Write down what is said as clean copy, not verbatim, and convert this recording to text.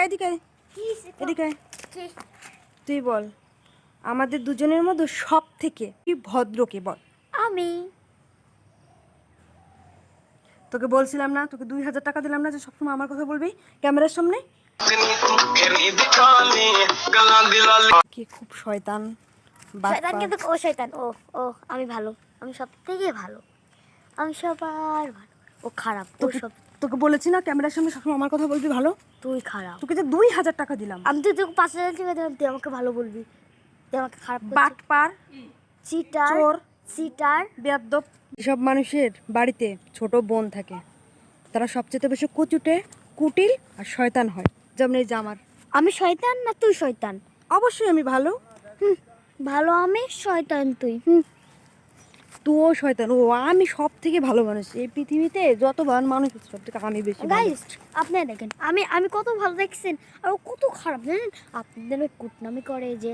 এদিকে তুই বল আমাদের দুজনের মধ্যে সব থেকে কি ভদ্র কে বল? আমি। তোকে বলছিলাম না, তোকে 2000 টাকা দিলাম না যে সবসময় আমার কথা বলবি ক্যামেরার সামনে? কি খুব শয়তান শয়তান কিন্তু ও শয়তান, ও ও আমি ভালো, আমি সব থেকে ভালো, আমি সবার ভালো, ও খারাপ, ও সব। তোকে বলেছি না ক্যামেরার সামনে সবসময় আমার কথা বলবি ভালো? তুই খারাপ। তোকে যে 2000 টাকা দিলাম, আমি তো তোকে 5000 টাকা দিলাম, তুই আমাকে ভালো বলবি? তুই আমাকে খারাপ করছিস। বাটপার, চিটার, চোর, চিটার, বেয়াদব। এসব মানুষের বাড়িতে ছোট বোন থাকে, তারা সবচেয়ে বেশি কুচুটে, কুটিল আর শয়তান হয়। যেমন এই যে আমার। আমি শয়তান না তুই শয়তান? অবশ্যই আমি ভালো। ভালো আমি, শয়তান তুই। তুইও শয়তান, ও আমি সব থেকে ভালো মানুষ এই পৃথিবীতে। যত ভালো মানুষ আছে সব থেকে আমি বেশি ভালো। গাইস আপনি দেখেন আমি কত ভালো দেখছেন আর ও কত খারাপ জানেন? আপনাদের কুটনামি করে যে